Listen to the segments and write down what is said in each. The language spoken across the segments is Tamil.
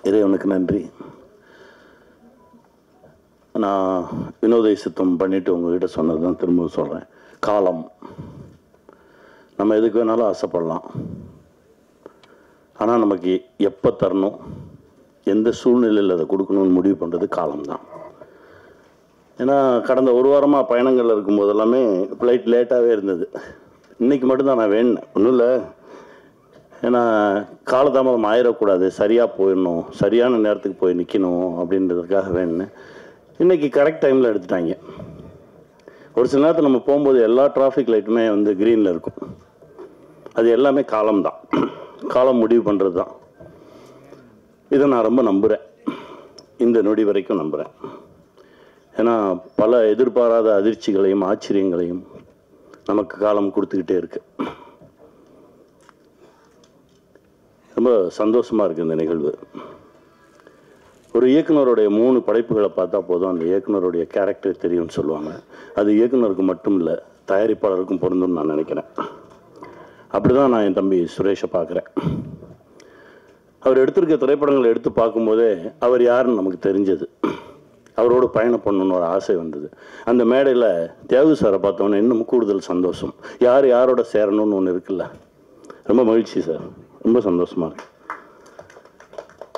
இறைவனுக்கு நன்றி. நான் வினோதை சித்தம் பண்ணிவிட்டு உங்ககிட்ட சொன்னது தான் திரும்ப சொல்கிறேன். காலம் நம்ம எதுக்கு வேணாலும் ஆசைப்படலாம். ஆனால் நமக்கு எப்போ தரணும், எந்த சூழ்நிலையில் அதை கொடுக்கணும்னு முடிவு பண்ணுறது காலம்தான். ஏன்னா கடந்த ஒரு வாரமாக பயணங்களில் இருக்கும்போது எல்லாமே ஃப்ளைட் லேட்டாகவே இருந்தது. இன்றைக்கி மட்டும்தான் நான் வேணுனேன், ஒன்றும் இல்லை. ஏன்னா காலதாமதம் ஆயிடக்கூடாது, சரியாக போயிடணும், சரியான நேரத்துக்கு போய் நிற்கணும் அப்படின்றதுக்காக வேணுனேன். இன்றைக்கி கரெக்ட் டைமில் எடுத்துட்டாங்க. ஒரு சில நேரத்தில் நம்ம போகும்போது எல்லா டிராஃபிக் லைட்டுமே வந்து க்ரீனில் இருக்கும். அது எல்லாமே காலம்தான், காலம் முடிவு பண்ணுறது தான். இதை நான் ரொம்ப நம்புகிறேன், இந்த நொடி வரைக்கும் நம்புகிறேன். ஏன்னா பல எதிர்பாராத அதிர்ச்சிகளையும் ஆச்சரியங்களையும் நமக்கு காலம் கொடுத்துக்கிட்டே இருக்கு. ரொம்ப சந்தோஷமாக இருக்குது இந்த நிகழ்வு. ஒரு இயக்குனருடைய 3 படைப்புகளை பார்த்தா போதும் அந்த இயக்குனருடைய கேரக்டர் தெரியும்னு சொல்லுவாங்க. அது இயக்குனருக்கு மட்டும் இல்லை, தயாரிப்பாளருக்கும் பொருந்தும்னு நான் நினைக்கிறேன். அப்படி தான் நான் என் தம்பி சுரேஷை பார்க்குறேன். அவர் எடுத்திருக்க திரைப்படங்களை எடுத்து பார்க்கும்போதே அவர் யாருன்னு நமக்கு தெரிஞ்சது. அவரோடு பயணம் பண்ணணுன்னு ஒரு ஆசை வந்தது. அந்த மேடையில் தியாகு சாரை பார்த்தோன்னே இன்னும் கூடுதல் சந்தோஷம். யார் யாரோட சேரணும்னு ஒன்று இருக்குல்ல, ரொம்ப மகிழ்ச்சி சார், ரொம்ப சந்தோஷமாக இருக்கு.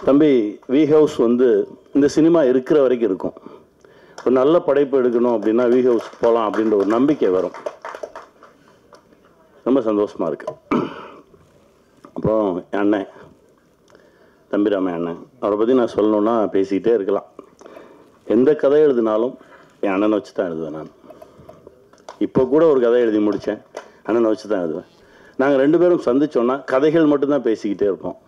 தம்பி வி ஹவுஸ் வந்து இந்த சினிமா இருக்கிற வரைக்கும் இருக்கும். ஒரு நல்ல படைப்பு எடுக்கணும் அப்படின்னா வி ஹவுஸ் போகலாம் அப்படின்ற ஒரு நம்பிக்கை வரும். ரொம்ப சந்தோஷமாக இருக்கு. அப்புறம் என் அண்ணன் தம்பிராமன் அண்ணன், அவரை பற்றி நான் சொல்லணுன்னா பேசிக்கிட்டே இருக்கலாம். எந்த கதை எழுதினாலும் என் அண்ணனை வச்சு தான் எழுதுவேன். நான் இப்போ கூட ஒரு கதை எழுதி முடித்தேன், அண்ணனை வச்சு தான் எழுதுவேன். நாங்கள் 2 பேரும் சந்திச்சோன்னா கதைகள் மட்டும்தான் பேசிக்கிட்டே இருப்போம்.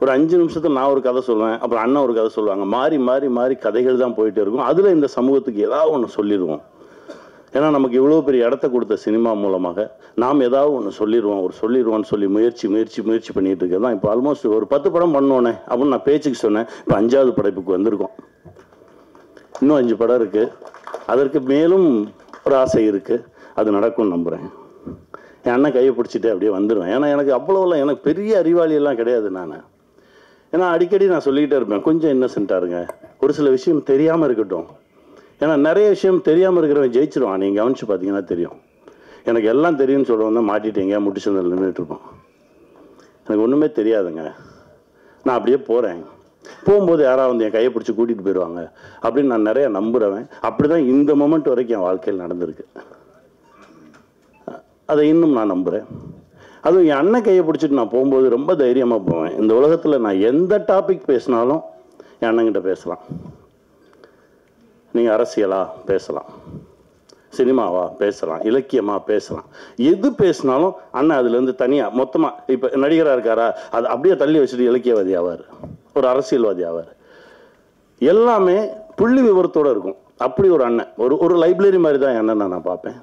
ஒரு 5 நிமிஷத்தில் நான் ஒரு கதை சொல்லுவேன், அப்புறம் அண்ணன் ஒரு கதை சொல்லுவாங்க. மாறி மாறி மாறி கதைகள் தான் போயிட்டே இருக்கும். அதில் இந்த சமூகத்துக்கு ஏதாவது ஒன்று சொல்லிடுவோம். ஏன்னா நமக்கு இவ்வளோ பெரிய இடத்த கொடுத்த சினிமா மூலமாக நாம் ஏதாவது ஒன்று சொல்லிடுவோம்னு சொல்லி முயற்சி பண்ணிகிட்டு இருக்கிறது தான். இப்போ ஆல்மோஸ்ட் ஒரு 10 படம் பண்ணோன்னே அப்படின்னு நான் பேச்சுக்கு சொன்னேன். இப்போ 5வது படைப்புக்கு வந்திருக்கோம். இன்னும் 5 படம் இருக்குது. அதற்கு மேலும் ஒரு ஆசை இருக்குது. அது நடக்கும்னு நம்புகிறேன். என் அண்ணன் கையை பிடிச்சிட்டு அப்படியே வந்துடுவேன். ஏன்னா எனக்கு அவ்வளோலாம் எனக்கு பெரிய அறிவாளியெல்லாம் கிடையாது. ஏன்னா அடிக்கடி நான் சொல்லிக்கிட்டே இருப்பேன், கொஞ்சம் இன்னசென்ட்டாக இருங்க, ஒரு சில விஷயம் தெரியாமல் இருக்கட்டும். ஏன்னா நிறைய விஷயம் தெரியாமல் இருக்கிறவன் ஜெயிச்சிருவான். நீங்கள் கவனித்து பார்த்தீங்கன்னா தெரியும். எனக்கு எல்லாம் தெரியும்னு சொல்கிறவன் தான் மாட்டிட்டீங்க முட்டிச்சந்தில் நின்றுட்டுருப்பான். எனக்கு ஒன்றுமே தெரியாதுங்க, நான் அப்படியே போகிறேன். போகும்போது யாராவது வந்து என் கையை பிடிச்சி கூட்டிகிட்டு போயிடுவாங்க அப்படின்னு நான் நிறையா நம்புகிறவன். அப்படி தான் இந்த மொமெண்ட் வரைக்கும் என் வாழ்க்கையில் நடந்திருக்கு. அதை இன்னும் நான் நம்புகிறேன். அதுவும் என் அண்ணன் கையை பிடிச்சிட்டு நான் போகும்போது ரொம்ப தைரியமாக போவேன். இந்த உலகத்தில் நான் எந்த டாபிக் பேசினாலும் என் அண்ணங்கிட்ட பேசலாம். நீங்கள் அரசியலா பேசலாம், சினிமாவா பேசலாம், இலக்கியமாக பேசலாம், எது பேசினாலும் அண்ணன் அதுலேருந்து தனியாக மொத்தமாக. இப்போ நடிகராக இருக்காரா, அது அப்படியே தள்ளி வச்சுட்டு இலக்கியவாதி ஆவார், ஒரு அரசியல்வாதி ஆவார். எல்லாமே புள்ளி விவரத்தோடு இருக்கும். அப்படி ஒரு அண்ணன், ஒரு லைப்ரரி மாதிரி தான் என் அண்ணனை நான் பார்ப்பேன்.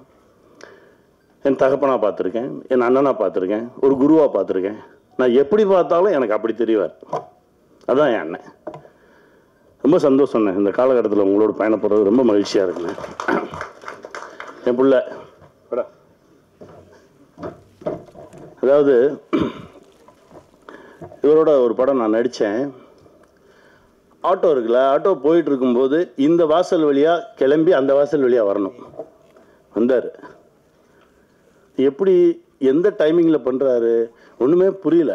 என் தகப்பனாக பார்த்துருக்கேன், என் அண்ணனாக பார்த்துருக்கேன், ஒரு குருவாக பார்த்துருக்கேன். நான் எப்படி பார்த்தாலும் எனக்கு அப்படி தெரிவார். அதுதான் என் அண்ணன். ரொம்ப சந்தோஷம். இந்த காலகட்டத்தில் உங்களோட பயணப்படுறது ரொம்ப மகிழ்ச்சியாக இருக்குண்ணே. என் பிள்ளை அதாவது இவரோட ஒரு படம் நான் நடித்தேன். ஆட்டோ இருக்குல்ல, ஆட்டோ போயிட்டு இருக்கும்போது இந்த வாசல் வழியாக கிளம்பி அந்த வாசல் வழியாக வரணும். வந்தார். எப்படி எந்த டைமிங்கில் பண்ணுறாரு ஒன்றுமே புரியல.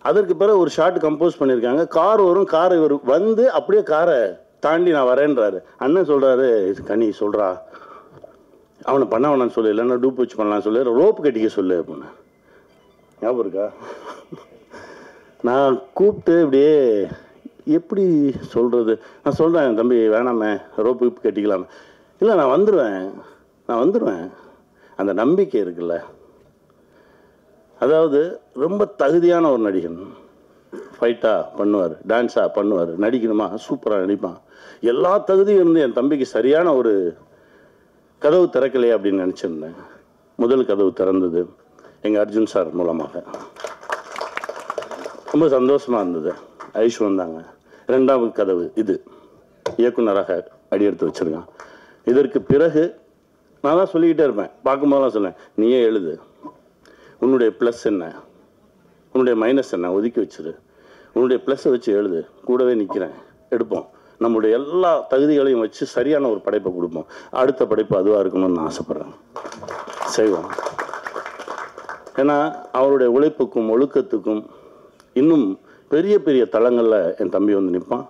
அதற்கு பிறகு ஒரு ஷார்ட் கம்போஸ் பண்ணியிருக்காங்க. கார் வரும், காரை இவர் வந்து அப்படியே காரை தாண்டி நான் வரேன்றாரு. அண்ணன் சொல்கிறாரு, கனி சொல்கிறா அவனை பண்ண வேணான்னு சொல்லு, இல்லைன்னா டூப் வச்சு பண்ணலான்னு சொல்லு, ரோப்பு கட்டிக்க சொல்லு அப்படின்னு. ஞாபகம் இருக்கா? நான் கூப்பிட்டு இப்படியே எப்படி சொல்கிறது, நான் சொல்கிறேன், தம்பி வேணாமே, ரோப்பு கட்டிக்கலாமே. இல்லை நான் வந்துடுவேன். அந்த நம்பிக்கை இருக்குல்ல, அதாவது ரொம்ப தகுதியான ஒரு நடிகன். ஃபைட்டாக பண்ணுவார், டான்ஸாக பண்ணுவார், நடிக்கணுமா சூப்பராக நடிப்பான். எல்லா தகுதியும் இருந்து என் தம்பிக்கு சரியான ஒரு கதவு திறக்கலையே அப்படின்னு நினச்சிருந்தேன். முதல் கதவு திறந்தது எங்கள் அர்ஜுன் சார் மூலமாக. ரொம்ப சந்தோஷமாக இருந்தது. ஐஷு வந்தாங்க. 2வது கதவு இது, இயக்குனராக அடியெடுத்து வச்சுருக்கான். இதற்கு பிறகு நான் தான் சொல்லிக்கிட்டே இருப்பேன், பார்க்கும்போதெல்லாம் சொன்னேன், நீயே எழுது, உன்னுடைய ப்ளஸ் என்ன, உன்னுடைய மைனஸ் என்ன ஒதுக்கி வச்சிரு, உன்னுடைய ப்ளஸ்ஸை வச்சு எழுது, கூடவே நிற்கிறேன், எடுப்போம். நம்முடைய எல்லா தகுதிகளையும் வச்சு சரியான ஒரு படைப்பை கொடுப்போம். அடுத்த படைப்பு அதுவாக இருக்கணும்னு நான் ஆசைப்பட்றேன். செய்வோம். ஏன்னா அவருடைய உழைப்புக்கும் ஒழுக்கத்துக்கும் இன்னும் பெரிய பெரிய தளங்களில் என் தம்பி வந்து நிற்பான்.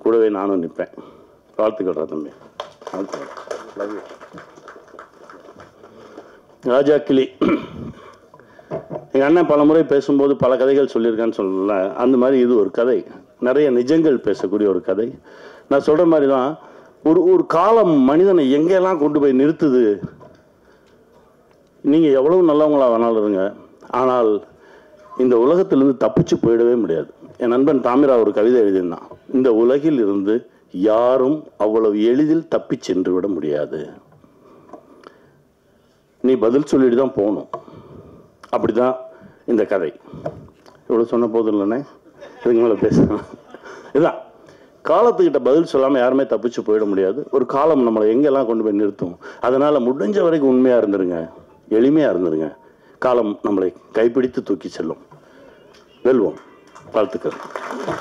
கூடவே நானும் நிற்பேன். வாழ்த்துக்கள் தம்பி. ராஜா கிளி எங்கள் அண்ணன் பல முறை பேசும்போது பல கதைகள் சொல்லியிருக்கான்னு சொல்லல. அந்த மாதிரி இது ஒரு கதை, நிறைய நிஜங்கள் பேசக்கூடிய ஒரு கதை. நான் சொல்கிற மாதிரி தான் ஒரு காலம் மனிதனை எங்கெல்லாம் கொண்டு போய் நிறுத்துது. நீங்கள் எவ்வளவு நல்லவங்களா வேணாலும் இருங்க, ஆனால் இந்த உலகத்திலிருந்து தப்பிச்சு போயிடவே முடியாது. என் நண்பன் தாமிரா ஒரு கவிதை எழுதினான், இந்த உலகில் இருந்து யாரும் அவ்வளவு எளிதில் தப்பி சென்று விட முடியாது, நீ பதில் சொல்லிட்டு தான் போகணும். அப்படிதான் இந்த கதை. இவ்வளோ சொன்ன போதும் இல்லைண்ணே, இதுக்கு மேலே பேசணும். இதுதான் காலத்துக்கிட்ட பதில் சொல்லாமல் யாருமே தப்பிச்சு போயிட முடியாது. ஒரு காலம் நம்மளை எங்கெல்லாம் கொண்டு போய் நிறுத்தும். அதனால் முடிஞ்ச வரைக்கும் உண்மையாக இருந்துருங்க, எளிமையாக இருந்துருங்க. காலம் நம்மளை கைப்பிடித்து தூக்கி செல்லும். வெல்வோம். வாழ்த்துக்கள்.